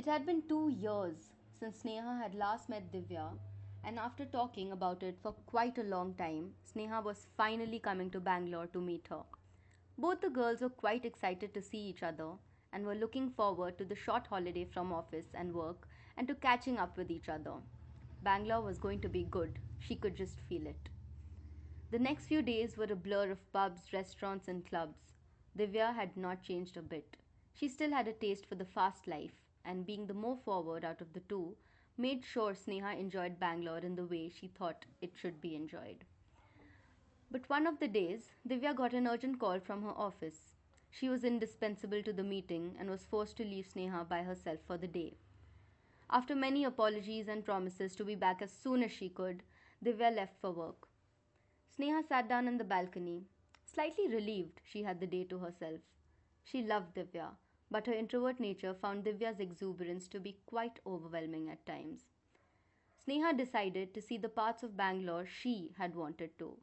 It had been 2 years since Sneha had last met Divya, and after talking about it for quite a long time, Sneha was finally coming to Bangalore to meet her. Both the girls were quite excited to see each other and were looking forward to the short holiday from office and work and to catching up with each other. Bangalore was going to be good, she could just feel it. The next few days were a blur of pubs, restaurants, and clubs. Divya had not changed a bit. She still had a taste for the fast life, and being the more forward out of the two, made sure Sneha enjoyed Bangalore in the way she thought it should be enjoyed. But one of the days, Divya got an urgent call from her office. She was indispensable to the meeting and was forced to leave Sneha by herself for the day. After many apologies and promises to be back as soon as she could, Divya left for work. Sneha sat down on the balcony. Slightly relieved, she had the day to herself. She loved Divya, but her introvert nature found Divya's exuberance to be quite overwhelming at times. Sneha decided to see the parts of Bangalore she had wanted to.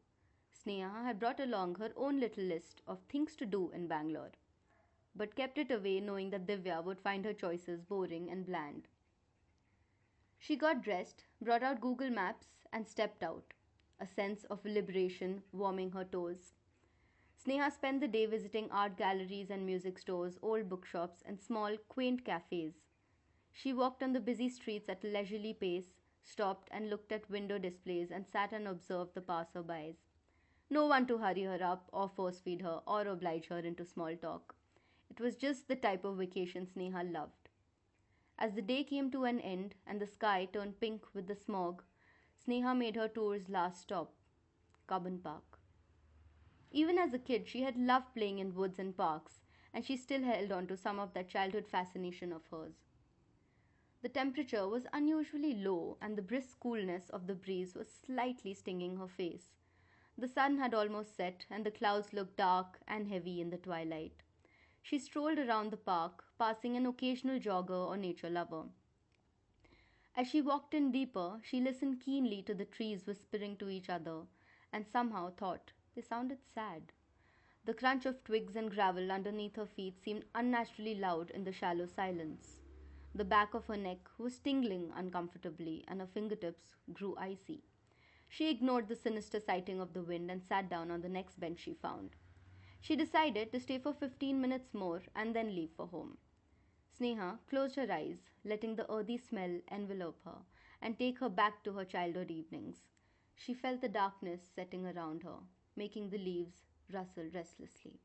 Sneha had brought along her own little list of things to do in Bangalore, but kept it away knowing that Divya would find her choices boring and bland. She got dressed, brought out Google Maps, and stepped out, a sense of liberation warming her toes. Sneha spent the day visiting art galleries and music stores, old bookshops, and small, quaint cafes. She walked on the busy streets at a leisurely pace, stopped and looked at window displays, and sat and observed the passerbys. No one to hurry her up or force feed her or oblige her into small talk. It was just the type of vacation Sneha loved. As the day came to an end and the sky turned pink with the smog, Sneha made her tour's last stop, Cubbon Park. Even as a kid, she had loved playing in woods and parks, and she still held on to some of that childhood fascination of hers. The temperature was unusually low, and the brisk coolness of the breeze was slightly stinging her face. The sun had almost set, and the clouds looked dark and heavy in the twilight. She strolled around the park, passing an occasional jogger or nature lover. As she walked in deeper, she listened keenly to the trees whispering to each other, and somehow thought they sounded sad. The crunch of twigs and gravel underneath her feet seemed unnaturally loud in the shallow silence. The back of her neck was tingling uncomfortably, and her fingertips grew icy. She ignored the sinister sighting of the wind and sat down on the next bench she found. She decided to stay for 15 minutes more and then leave for home. Sneha closed her eyes, letting the earthy smell envelop her and take her back to her childhood evenings. She felt the darkness setting around her, making the leaves rustle restlessly.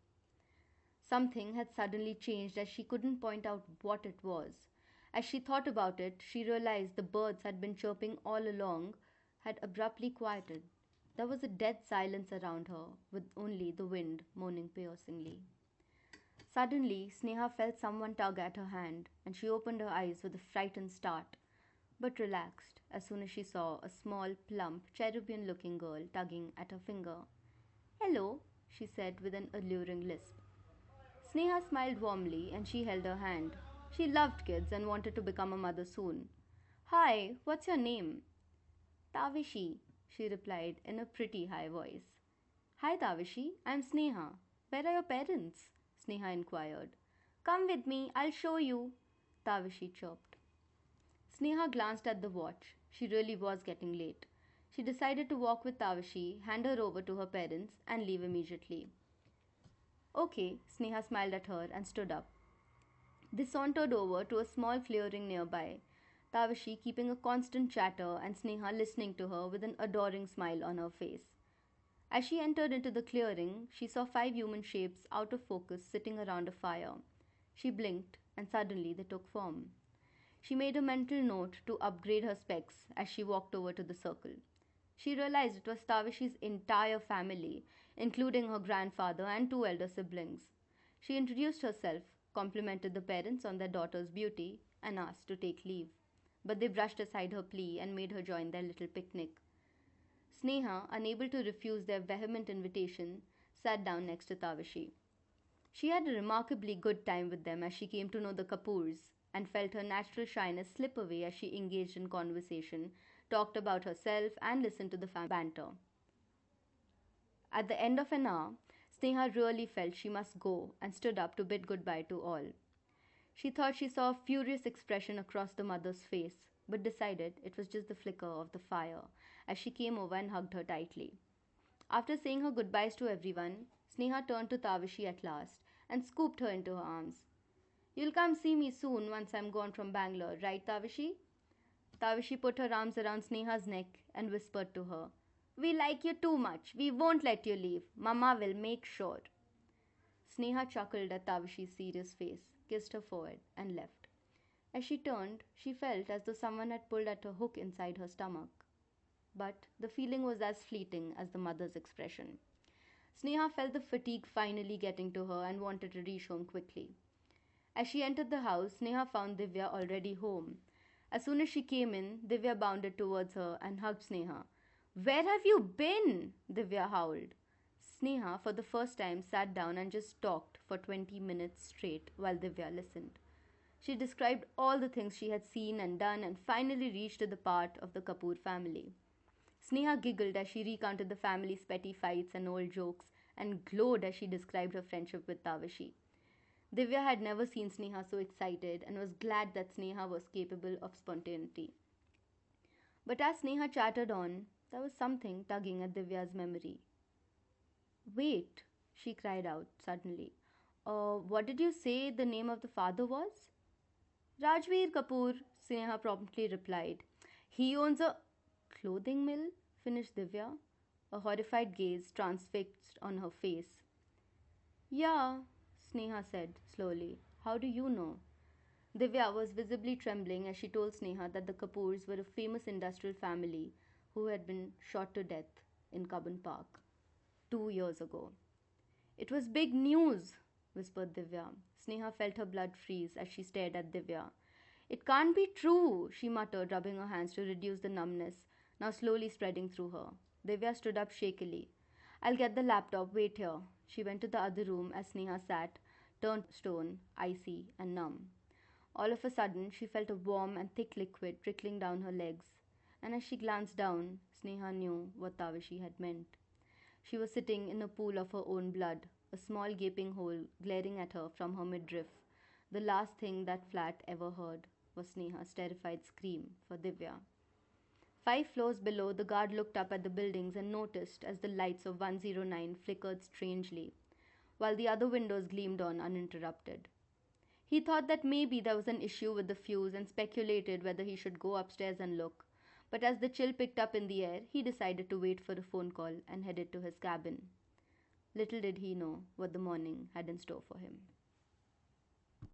Something had suddenly changed as she couldn't point out what it was. As she thought about it, she realized the birds had been chirping all along had abruptly quieted. There was a dead silence around her, with only the wind moaning piercingly. Suddenly, Sneha felt someone tug at her hand, and she opened her eyes with a frightened start, but relaxed as soon as she saw a small, plump, cherubian looking girl tugging at her finger. "Hello," she said with an alluring lisp. Sneha smiled warmly and she held her hand. She loved kids and wanted to become a mother soon. "Hi, what's your name?" "Tavishi," she replied in a pretty high voice. "Hi, Tavishi, I'm Sneha. Where are your parents?" Sneha inquired. "Come with me, I'll show you," Tavishi chirped. Sneha glanced at the watch. She really was getting late. She decided to walk with Tavishi, hand her over to her parents, and leave immediately. "Okay," Sneha smiled at her and stood up. They sauntered over to a small clearing nearby, Tavishi keeping a constant chatter and Sneha listening to her with an adoring smile on her face. As she entered into the clearing, she saw 5 human shapes out of focus sitting around a fire. She blinked, and suddenly they took form. She made a mental note to upgrade her specs as she walked over to the circle. She realized it was Tavishi's entire family, including her grandfather and 2 elder siblings. She introduced herself, complimented the parents on their daughter's beauty, and asked to take leave. But they brushed aside her plea and made her join their little picnic. Sneha, unable to refuse their vehement invitation, sat down next to Tavishi. She had a remarkably good time with them as she came to know the Kapoors and felt her natural shyness slip away as she engaged in conversation, talked about herself, and listened to the family banter. At the end of an hour, Sneha really felt she must go and stood up to bid goodbye to all. She thought she saw a furious expression across the mother's face, but decided it was just the flicker of the fire as she came over and hugged her tightly. After saying her goodbyes to everyone, Sneha turned to Tavishi at last and scooped her into her arms. You'll come see me soon once I'm gone from Bangalore, right, Tavishi? Tavishi put her arms around Sneha's neck and whispered to her, We like you too much. We won't let you leave. Mama will make sure. Sneha chuckled at Tavishi's serious face, kissed her forehead, and left. As she turned, she felt as though someone had pulled at a hook inside her stomach. But the feeling was as fleeting as the mother's expression. Sneha felt the fatigue finally getting to her and wanted to reach home quickly. As she entered the house, Sneha found Divya already home. As soon as she came in, Divya bounded towards her and hugged Sneha. Where have you been? Divya howled. Sneha, for the first time, sat down and just talked for 20 minutes straight while Divya listened. She described all the things she had seen and done and finally reached to the part of the Kapoor family. Sneha giggled as she recounted the family's petty fights and old jokes and glowed as she described her friendship with Tavishi. Divya had never seen Sneha so excited and was glad that Sneha was capable of spontaneity. But as Sneha chattered on, there was something tugging at Divya's memory. Wait, she cried out suddenly. What did you say the name of the father was? Rajveer Kapoor, Sneha promptly replied. He owns a clothing mill, finished Divya, a horrified gaze transfixed on her face. Yeah, Sneha said slowly. How do you know? Divya was visibly trembling as she told Sneha that the Kapoors were a famous industrial family who had been shot to death in Cubbon Park 2 years ago. It was big news, whispered Divya. Sneha felt her blood freeze as she stared at Divya. It can't be true, she muttered, rubbing her hands to reduce the numbness, now slowly spreading through her. Divya stood up shakily. I'll get the laptop, wait here. She went to the other room as Sneha sat, turned stone, icy and numb. All of a sudden, she felt a warm and thick liquid trickling down her legs, and as she glanced down, Sneha knew what Tavishi had meant. She was sitting in a pool of her own blood, a small gaping hole glaring at her from her midriff. The last thing that flat ever heard was Sneha's terrified scream for Divya. 5 floors below, the guard looked up at the buildings and noticed as the lights of 109 flickered strangely, while the other windows gleamed on uninterrupted. He thought that maybe there was an issue with the fuse and speculated whether he should go upstairs and look. But as the chill picked up in the air, he decided to wait for a phone call and headed to his cabin. Little did he know what the morning had in store for him.